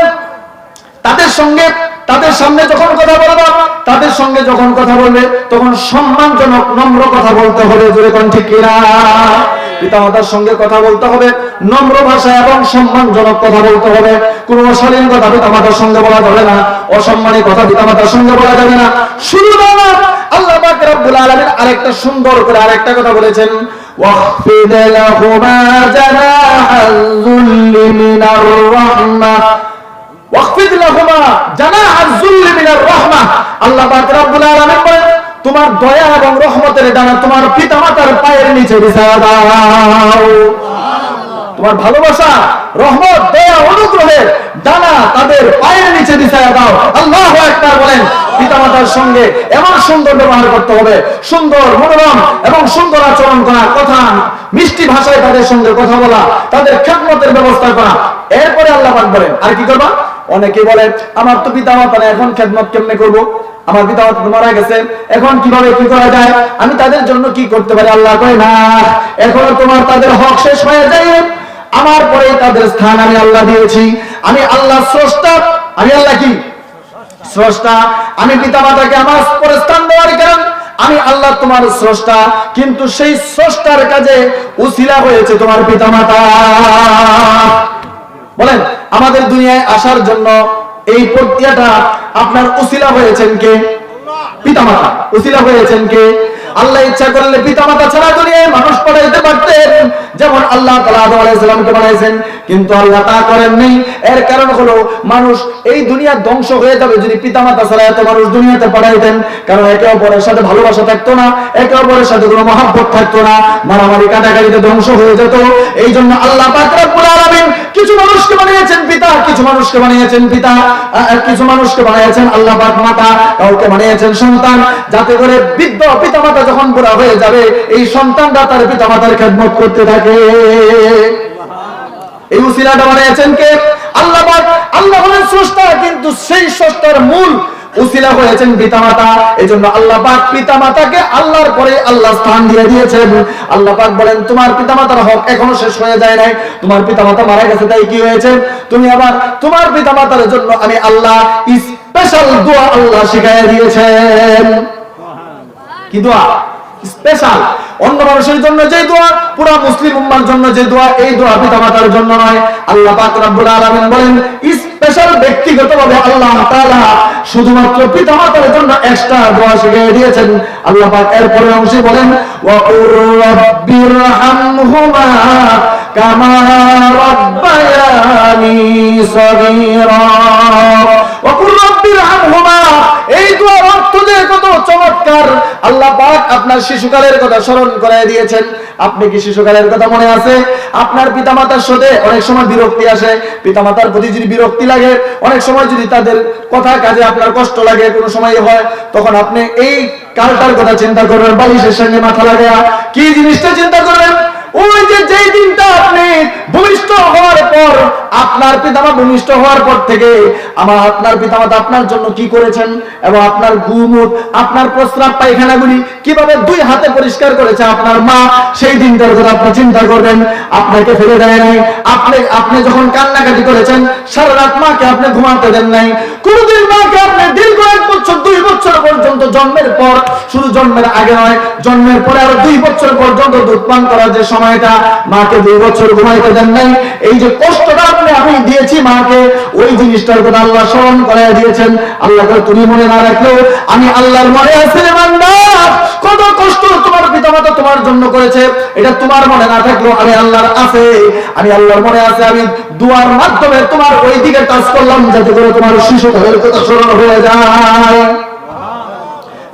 তাদের সামনে যখন কথা বলবা, তাদের সঙ্গে যখন কথা বলবে তখন সম্মানজনক নম্র কথা বলতে হবে। জোরে কোন ঠিক কিনা? পিতামাতার সঙ্গে কথা বলতে হবে নম্র ভাষায় এবং সম্মানজনক কথা বলতে হবে। কোন অশালীন কথা পিতামাতার সঙ্গে বলা যাবে না, অসম্মানী কথা পিতামাতার সঙ্গে বলা যাবে না। শুধু না, আল্লাহ পাক রব্বুল আলামিন আরেকটা সুন্দর করে আরেকটা কথা বলেছেন ওয়াখফিদ লাহুমা জানাহাল যুল্লি মিনার রাহমাহ। ওয়াখফিদ লাহুমা জানাহাল যুল্লি মিনার রাহমাহ। আল্লাহ পাক রব্বুল আলামিন বলেন তোমার দয়া এবং রহমতের ডানা তোমার পিতামাতার পায়ের নিচে বিছায়া দাও। তোমার ভালোবাসা, রহমত, দয়া, অনুগ্রহের ডানা তাদের পায়ের নিচে বিছায়া দাও। আল্লাহু আকবার বলেন। পিতামাতার সঙ্গে এমন সুন্দর ব্যবহার করতে হবে, সুন্দর মনোরম এবং সুন্দর আচরণ করা, কথা মিষ্টি ভাষায় তাদের সঙ্গে কথা বলা, তাদের খেদমতের ব্যবস্থা করা। এরপরে আল্লাহ পাক বলেন আর কি করবা? অনেকে বলে আমার তো পিতামাতা না, এখন খেদমত কেমনে করব? আমার পিতামাতা তো মারা গেছে, এখন কিভাবে কি করা যায়? আমি তাদের জন্য কি করতে পারি? আল্লাহ কয় না, এখনো তোমার তাদের হক শেষ হয়ে যায়, আমার পরে তাদের স্থান আমি আল্লাহ দিয়েছি। আমি আল্লাহ স্রষ্টা। আমি আল্লাহ কি? স্রষ্টা। আমি পিতামাতাকে আমার পরে স্থান দেওয়ার কারণ আমি আল্লাহ তোমার স্রষ্টা, কিন্তু সেই স্রষ্টার কাজে উসিলা হয়েছে তোমার পিতামাতা। বলেন আমাদের দুনিয়ায় আসার জন্য এই প্রক্রিয়াটা আপনার উসিলা হয়েছেন কে? পিতামাতা। উসিলা হয়েছেন কে? আল্লাহ ইচ্ছা করলে পিতামাতা ছাড়া দুনিয়ায় মানুষ পাঠাইতে পারতেন, যেমন আল্লাহ তাআলা আদম আলাইহিস সালামকে বানাইছেন, কিন্তু আল্লাহ তা করেন নাই। এর কারণ হলো মানুষ এই দুনিয়া ধ্বংস হয়ে যাবে যদি পিতামাতা ছাড়া এত মানুষ দুনিয়াতে পাঠাইতেন। কারণ একে অপরের সাথে ভালোবাসা থাকতো না, একে অপরের সাথে কোনো মহব্বত থাকতো না, মারামারি কাটাকাটিতে ধ্বংস হয়ে যেত। এই জন্য আল্লাহ পাক রব্বুল আলামিন কিছু মানুষকে বানিয়েছেন পিতা, কিছু মানুষকে বানিয়েছেন পিতা, কিছু মানুষকে বানিয়েছেন আল্লাহ পাক মাতা, কাউকে বানিয়েছেন সন্তান, যাতে করে বৃদ্ধ পিতামাতা যখন বুড়া হয়ে যাবে এই সন্তানরা তার পিতামাতার খেদমত করতে থাকে। এই উসিলাটা বানিয়েছেন কে? আল্লাহ পাক। আল্লাহ হলেন স্রষ্টা, কিন্তু সেই স্রষ্টার মূল উসিলা হয়েছেন পিতামাতা। এজন্য আল্লাহ পাক পিতামাতাকে আল্লাহর পরে আল্লাহ স্থান দিয়ে দিয়েছেন। আল্লাহ পাক বলেন তোমার পিতামাতার হক এখনো শেষ হয়ে যায় নাই, তোমার পিতামাতা মারা গেছে, তাই কি হয়েছে? তুমি আবার তোমার পিতামাতার জন্য আমি আল্লাহ স্পেশাল দোয়া আল্লাহ শিখাইয়া দিয়েছেন। কি দোয়া? স্পেশাল। অন্য মানুষের জন্য যে দোয়া, পুরো মুসলিম উম্মার জন্য যে দোয়া, এই দোয়া পিতামাতার জন্য নয়। আল্লাহ পাক রব্বুল আলামিন বলেন স্পেশাল ব্যক্তিগতভাবে আল্লাহ তাআলা শুধুমাত্র পিতামাতার জন্য এক্সট্রা দোয়া শিখিয়ে দিয়েছেন আল্লাহ পাক। এরপরে অংশে বলেন ওয়া কুর রাব্বিরহামহুমা কামা রাব্বায়ানি সগীরা। ওয়া কুর রাব্বিরহামহুমা, এই দোয়ার অর্থ যে কত চমৎকার। আল্লাহ পাক আপনার শিশুকালের কথা স্মরণ করায় দিয়েছেন। আপনি কি শিশুকালের কথা মনে আছে? আপনার পিতামাতার সাথে অনেক সময় বিরক্তি আসে, পিতামাতার প্রতি যদি বিরক্তি লাগে, অনেক সময় যদি তাদের কথা কাজে আপনার কষ্ট লাগে, কোনো সময় হয়, তখন আপনি এই কালটার কথা চিন্তা করবেন, বালিশের সঙ্গে মাথা লাগায়া কি জিনিসটা চিন্তা করবেন? ওই যে যেই দিনটা আপনি ভূমিষ্ঠ হওয়ার পর, আপনার পিতামাতা ভূমিষ্ঠ হওয়ার পর থেকে আপনার পিতামাতা আপনার জন্য কি করেছেন, এবং আপনার গুমুত, আপনার প্রস্রাব পায়খানাগুলি কিভাবে দুই হাতে পরিষ্কার করেছে আপনার মা, সেই দিনটার কথা আপনি চিন্তা করবেন। আপনাকে ফেলে দেয় নাই, আপনি যখন কান্নাকাটি করেছেন, সারা রাত মাকে আপনি ঘুমাতে দেন নাই, কোনদিন মাকে আপনি দীর্ঘ 1 বছর 2 বছর পর্যন্ত, জন্মের পর, শুধু জন্মের আগে নয়, জন্মের পরে আরো 2 বছর পর্যন্ত দুধ পান করার যে সময়টা, মাকে 2 বছর ঘুমাইতে দেন নাই। এই যে কষ্টটা আমি দিয়েছি মাকে, ওই জিনিসটার কথা আল্লাহ স্মরণ করায় দিয়েছেন। আল্লাহ তুমি মনে না রাখলেও আমি আল্লাহর মনে আছে রে বান্দা, কত কষ্ট তোমার পিতামাতা তোমার জন্য করেছে, এটা তোমার মনে না থাকলেও আমি আল্লাহর আছে, আমি আল্লাহর মনে আছে। আমি দুয়ার মাধ্যমে তোমার ওই দিকে টাচ করলাম, যাতে করে তোমার শিশুকালের কথা স্মরণ হয়ে যায়।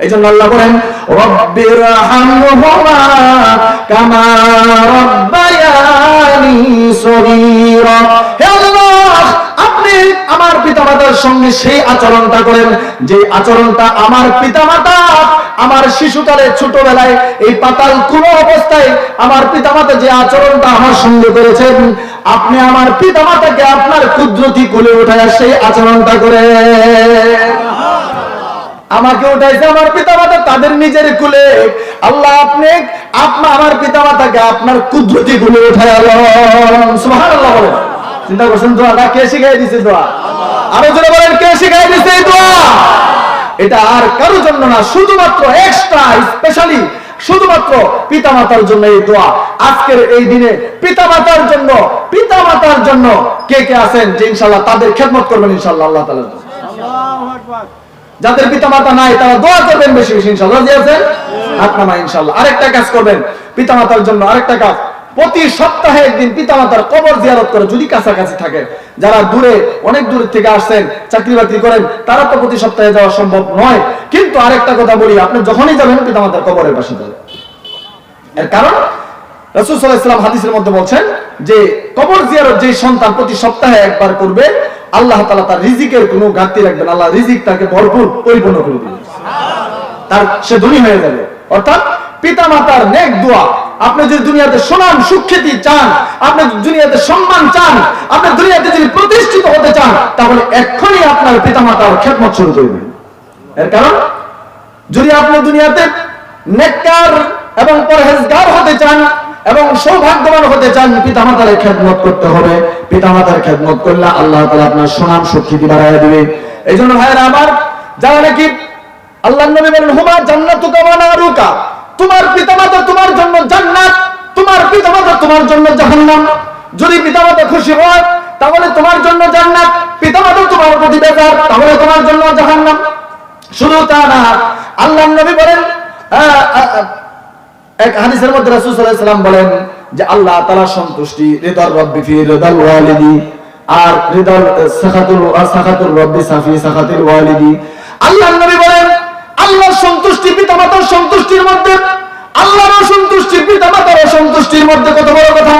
এই জন্য আল্লাহ বলেন রব্বিরহামহুমা কামা রাব্বায়ানি সগীরা। হে আল্লাহ, আপনি আমার পিতামাতার সঙ্গে সেই আচরণটা করেন, যে আচরণটা আমার পিতামাতা আমার শিশুকালে, ছোটবেলায়, এই পাতাল কোন অবস্থায় আমার পিতামাতা যে আচরণটা আমার সঙ্গে করেছেন, আপনি আমার পিতামাতাকে আপনার কুদরতি কোলে উঠায় সেই আচরণটা করে। আমাকে উঠাইছে আমার পিতামাতা তাদের নিজের কুলে, আল্লাহ আপনি আমার পিতামাতাকে আপনার কুদরতি কুলে উঠায়। সুবহানাল্লাহ বলেন। চিন্তা করছেন দোয়াটা কে শিখাই দিয়েছে? দোয়া আরো জোরে বলেন, কে শিখাই দিয়েছে এই দোয়া? এটা আর কারো জন্য না, শুধুমাত্র এক্সট্রা স্পেশালি শুধুমাত্র পিতামাতার জন্য এই দোয়া। আজকের এই দিনে পিতামাতার জন্য কে কে আছেন যে ইনশাআল্লাহ তাদের খেদমত করবেন ইনশাআল্লাহ আল্লাহ তাআলা? আল্লাহু আকবার। যাদের পিতামাতা নাই তারা দোয়া করবেন বেশি বেশি ইনশাআল্লাহ। রাজি আছেন? হাত নামায় ইনশাআল্লাহ। আরেকটা কাজ করবেন পিতামাতার জন্য, আরেকটা কাজ, প্রতি সপ্তাহে একদিন পিতামাতার কবর জিয়ারত করে, যদি কাছাকাছি থাকে। যারা দূরে, অনেক দূর থেকে আসছেন, চাকরি বাকরি করেন, তারা তো প্রতি সপ্তাহে যাওয়া সম্ভব নয়, কিন্তু আরেকটা কথা বলি, আপনি যখনই যাবেন পিতামাতার কবরের পাশে যাবেন। এর কারণ রাসূল সাল্লাল্লাহু আলাইহি ওয়াসাল্লাম হাদিসের মধ্যে বলছেন যে কবর জিয়ারত যে সন্তান প্রতি সপ্তাহে একবার করবে, আল্লাহ তাআলা তার রিজিকের কোনো ঘাটতি রাখবেন, আল্লাহ রিজিক তাকে ভরপুর পরিপূর্ণ করে দিবেন, তার সে ধনী হয়ে যাবে। অর্থাৎ পিতামাতার নেক দোয়া। আপনি যদি দুনিয়াতে সুনাম সুখ্যাতি চান, আপনি দুনিয়াতে সম্মান চান, আপনি দুনিয়াতে যদি প্রতিষ্ঠিত হতে চান, তাহলে এক্ষুনি আপনার পিতামাতার খেদমত শুরু করবেন। এর কারণ যদি আপনি দুনিয়াতে নেককার এবং পরহেজগার হতে চান এবং সৌভাগ্যবান হতে চান, পিতামাতার খেদমত করতে হবে। পিতামাতার খেদমত করলে আল্লাহ তাআলা আপনার সুনাম সুখ্যাতি বাড়ায় দিবে। এই জন্য ভাইরা আমার, যারা নাকি আল্লাহর নবী বলেন হুমা জান্নাতুকা ওয়া নারুকা, তোমার পিতামাতা তোমার জন্য জান্নাত, তোমার পিতামাতা তোমার জন্য জাহান্নাম। যদি পিতামাতা খুশি হয় তাহলে তোমার জন্য জান্নাত, পিতামাতা তোমার প্রতি বেজার তাহলে তোমার জন্য জাহান্নাম। শুধু তা না, আল্লাহর নবী বলেন, এক হাদিসের মধ্যে রাসূল সাল্লাল্লাহু আলাইহি ওয়াসাল্লাম বলেন যে আল্লাহ তাআলা সন্তুষ্টি রিদার রাব্বি ফি রিদাল ওয়ালিদি, আর রিদাল সাখাতুর রাব্বি সাফি সাখাতিল ওয়ালিদি। আল্লাহর নবী বলেন আল্লাহর সন্তুষ্টি পিতামাতার সন্তুষ্টির মধ্যে, আল্লাহর অসন্তুষ্টি পিতামাতার অসন্তুষ্টির মধ্যে কত বড় কথা।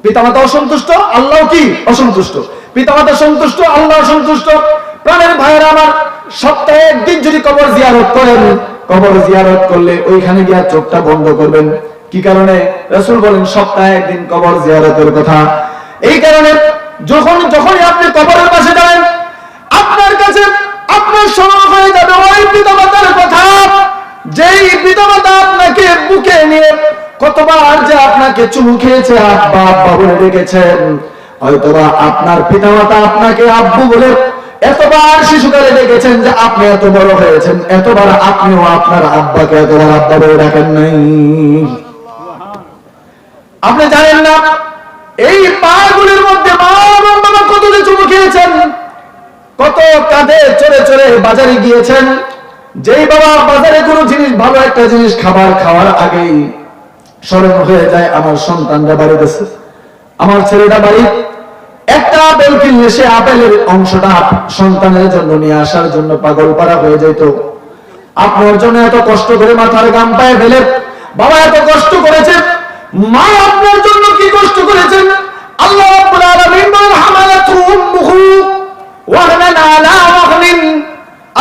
পিতামাতা অসন্তুষ্ট, আল্লাহ কি অসন্তুষ্ট, পিতামাতা সন্তুষ্ট, আল্লাহ অসন্তুষ্ট। প্রাণের ভাইয়েরা আমার, সপ্তাহে একদিন যদি কবর জিয়ারত করেন, কবর জিয়ারত করলে ওইখানে গিয়ে চোখটা বন্ধ করবেন। কি কারণে? রাসূল বলেন সপ্তাহে একদিন কবর জিয়ারতের কথা। এই কারণে যখনই আপনি কবরের পাশে যাবেন, আপনার কাছে আপনার স্মরণ হয়ে যাবে ওই পিতামাতার কথা, যেই পিতামাতা আপনাকে বুকে নিয়ে কতবার যে আপনাকে চুমু খেয়েছে, আব্বা আব্বা বলে ডেকেছেন। হয়তোবা আপনার পিতামাতা আপনাকে আব্বু বলে এতবার শিশুকালে ডেকেছেন যে আপনি এত বড় হয়েছেন, এতবার আপনিও আপনার আব্বাকে এতবার আব্বা বলে ডাকেন নাই। আপনি জানেন না এই পাগুলির মধ্যে মা এবং বাবা কত যে চুমু খেয়েছেন, কত কাঁধে চড়ে চড়ে বাজারে গিয়েছেন। যেই বাবা বাজারে কোনো জিনিস, ভালো একটা জিনিস খাবার খাওয়ার আগেই স্মরণ হয়ে যায় আমার সন্তানরা বাড়িতে আছে, আমার ছেলেটা বাড়ি, একটা আপেল কিনলে সে আপেলের অংশটা সন্তানের জন্য নিয়ে আসার জন্য পাগল পারা হয়ে যেত। আপনার জন্য এত কষ্ট করে মাথার ঘাম পায়ে ফেলে বাবা এত কষ্ট করেছে, মা আপনার জন্য কি কষ্ট করেছেন। আল্লাহ রাব্বুল আলামিন বলেন হামালাতু উম্মুহু ওয়াহনান আলা ওয়াহনিন।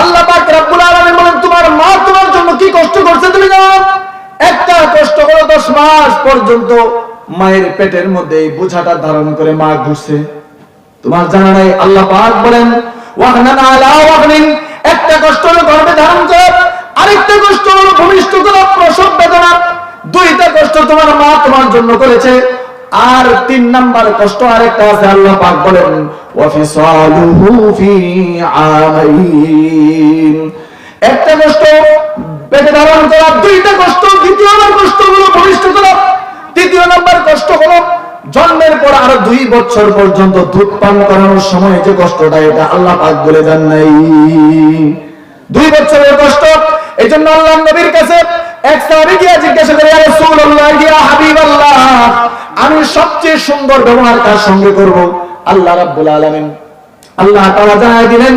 আল্লাহ পাক রব্বুল আলামিন বলেন তোমার মা তোমার জন্য কি কষ্ট করছে তুমি জানো? একটা কষ্ট হলো 10 মাস পর্যন্ত মায়ের পেটের মধ্যে এই বোঝাটা ধারণ করে মা ঘুরছে, তোমার জানা নাই? আল্লাহ পাক বলেন ওয়াহনান আলা ওয়াহনিন, একটা কষ্ট হলো গর্ভে ধারণ করা, আরেকটা কষ্ট হলো ভূমিষ্ঠ করা, প্রসব বেদনা। দুইটা কষ্ট তোমার মা তোমার জন্য করেছে। আর 3 নাম্বার কষ্ট আরেকটা আছে, আল্লাহ পাক বলেন ওয়া ফিসালুহু ফি আমাইন। একটা কষ্ট পেটে ধারণ করা, দুইটা কষ্ট, দ্বিতীয় নাম্বার কষ্ট হলো ভূমিষ্ঠ করা, তৃতীয় নাম্বার কষ্ট হলো জন্মের পর আরো 2 বছর পর্যন্ত দুধ পান করানোর সময় যে কষ্টটা, এটা আল্লাহ পাক বলে যান নাই। 2 বছরের কষ্ট। এই জন্য আল্লাহ নবীর কাছে এক সাহাবী গিয়ে জিজ্ঞাসা করে, ইয়া রাসূলুল্লাহ, ইয়া হাবিবাল্লাহ, আমি সবচেয়ে সুন্দর ব্যবহার কার সঙ্গে করব? আল্লাহ রাব্বুল আলামিন আল্লাহ তাআলা জানায় দিলেন,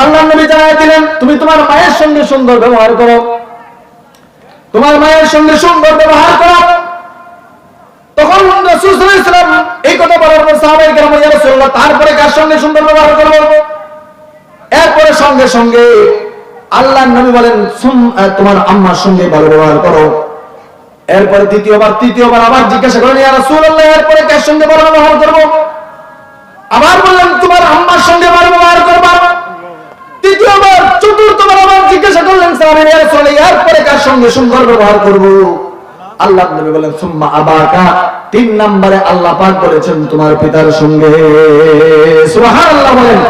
আল্লাহ নবী জানায় দিলেন তুমি তোমার মায়ের সঙ্গে সুন্দর ব্যবহার করো, তোমার মায়ের সঙ্গে সুন্দর ব্যবহার করো। তখন রাসূল সাল্লাল্লাহু আলাইহি ওয়াসাল্লাম এই কথা বলার পর সাহাবায়ে কেরাম, ইয়া রাসূলুল্লাহ, তারপরে কার সঙ্গে সুন্দর ব্যবহার করব? এরপরে সঙ্গে সঙ্গে আল্লাহর নবী বলেন তোমার আম্মার সঙ্গে ভালো ব্যবহার করো। এরপরে তৃতীয়বার আবার জিজ্ঞাসা করেন, ইয়া রাসূলুল্লাহ, এরপরে কার সঙ্গে ভালো ব্যবহার করব? আবার বললেন তোমার আম্মার সঙ্গে ভালো ব্যবহার করব। তৃতীয়বার চতুর্থবার আবার জিজ্ঞাসা করলেন সাহাবী, ইয়া রাসূলুল্লাহ, এরপরে কার সঙ্গে সুন্দর ব্যবহার করব? আল্লাহ নবী বলেন সুম্মা আবাকা, 3 নম্বরে আল্লাহ পাক বলেছেন তোমার পিতার সঙ্গে। সুবহানাল্লাহ বলেন।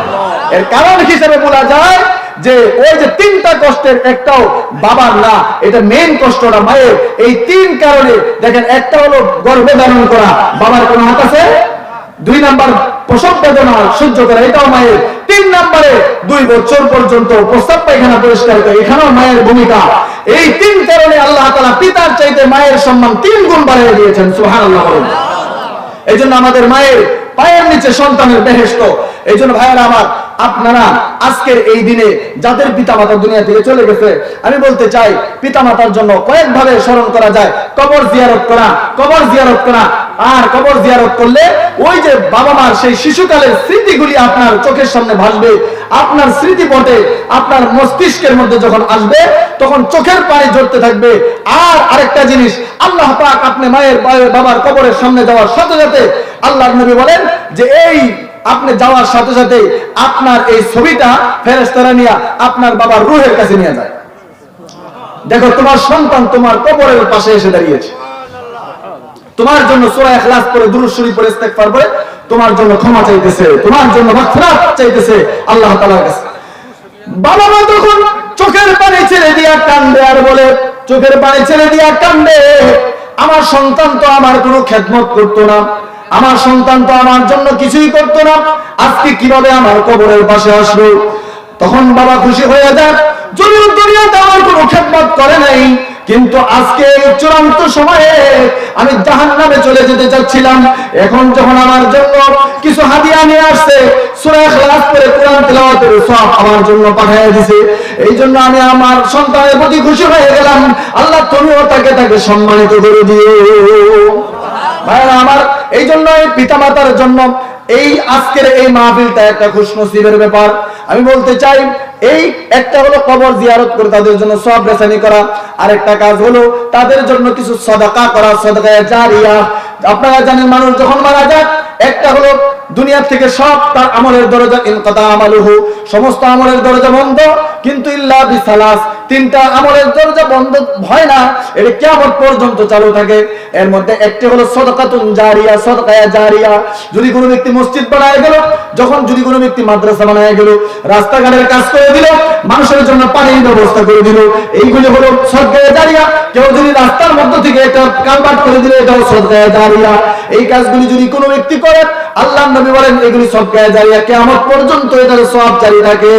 এর কারণ হিসেবে বলা যায় যে ওই যে 3টা কষ্টের একটাও বাবার না, এটা মেইন কষ্টটা মায়ের। এই 3 কারণে দেখেন, একটা হলো গর্ভে ধারণ করা, বাবার কোনো হাত আছে? 2 নাম্বার প্রসব বেদনা সহ্য করা, এটাও মায়ের। 3 নম্বরে 2 বছর পর্যন্ত প্রস্রাব পায়খানা পরিষ্কার করা, এখানেও মায়ের ভূমিকা। এই 3 কারণে আল্লাহ তাআলা পিতার চাইতে মায়ের সম্মান 3 গুণ বাড়িয়ে দিয়েছেন। সুবহানাল্লাহ বলেন। এই জন্য আমাদের মায়ের পায়ের নিচে সন্তানের বেহেশত। এই জন্য ভাইয়েরা আমার, আপনারা আজকের এই দিনে যাদের পিতামাতা দুনিয়া থেকে চলে গেছে, আমি বলতে চাই পিতামাতার জন্য কয়েকভাবে স্মরণ করা যায়। কবর জিয়ারত করা, আর কবর জিয়ারত করলে ওই যে বাবা মার সেই শিশুকালের স্মৃতিগুলি আপনার চোখের সামনে ভাসবে, আপনার স্মৃতিপটে আপনার মস্তিষ্কের মধ্যে যখন আসবে তখন চোখের পানি ঝরতে থাকবে। আর আরেকটা জিনিস, আল্লাহ পাক আপনি মায়ের বাবার কবরের সামনে যাওয়ার সাথে সাথে আল্লাহর নবী বলেন যে এই আপনি যাওয়ার সাথে সাথে আপনার এই ছবিটা ফেরেশতারা নিয়ে আপনার বাবার রূহের কাছে নিয়ে যায়। দেখো তোমার সন্তান তোমার কবরের পাশে এসে দাঁড়িয়েছে, তোমার জন্য সূরা ইখলাস পড়ে দুরূদ শরীফ পড়ে ইস্তেগফার পড়ে তোমার জন্য ক্ষমা চাইতেছে, তোমার জন্য মাগফিরাত চাইতেছে আল্লাহ তাআলার কাছে। বাবা মা তখন চোখের পানি ছেড়ে দিয়া কান্দে আর বলে, চোখের পানি ছেড়ে দিয়া কান্দে, আমার সন্তান তো আমার কোনো খেদমত করতো না, আমার সন্তান তো আমার জন্য কিছুই করতো না, আজকে কিভাবে আমার কবরের পাশে আসলো? তখন বাবা খুশি হয়ে যায়, যদিও দুনিয়াতে আমার কোনো খেদমত করে নাই, কিন্তু আজকে চূড়ান্ত সময়ে আমি জাহান্নামে চলে যেতে চাচ্ছিলাম, এখন যখন আমার জন্য কিছু হাদিয়া নিয়ে আসছে, সূরা ইখলাস পড়ে কোরআন তেলাওয়াতের সওয়াব আমার জন্য পাঠিয়ে দিয়েছে, এই জন্য আমি আমার সন্তানের প্রতি খুশি হয়ে গেলাম। আল্লাহ তুমিও তাকে সম্মানিত করে দিও। ভাইরা আমার, এই জন্য পিতামাতার জন্য এই আজকের এই মাহফিলটা একটা খুশনসিবের ব্যাপার। আমি বলতে চাই, এই একটা হলো কবর জিয়ারত করে তাদের জন্য সওয়াব রেসানি করা, আরেকটা কাজ হলো তাদের জন্য কিছু সাদাকা করা, সাদাকা জারিয়া। আপনারা জানেন মানুষ যখন মারা যায়, একটা হলো দুনিয়া থেকে সব তার আমলের দরজা ইনকাতা আমালুহু, সমস্ত আমলের দরজা বন্ধ, কিন্তু ইল্লা বিসালাস, তিনটা আমলের দরজা বন্ধ হয় না, এটা কিয়ামত পর্যন্ত চালু থাকে। এর মধ্যে একটি হলো সাদাকাতুন জারিয়া, সাদাকা জারিয়া। যদি কোনো ব্যক্তি মসজিদ বানায় গেল, যখন যদি কোনো ব্যক্তি মাদ্রাসা বানায় গেল, রাস্তাঘাটের কাজ করে দিল, মানুষের জন্য পানির ব্যবস্থা করে দিল, এইগুলি হলো সাদাকা জারিয়া। কেউ যদি রাস্তার মধ্য থেকে একটা কালভার্ট করে দিল, এটাও সাদাকা জারিয়া। এই কাজগুলি যদি কোনো ব্যক্তি করে, আল্লাহর নবী বলেন এগুলি সাদাকা জারিয়া, কিয়ামত পর্যন্ত এটার সওয়াব জারি থাকে।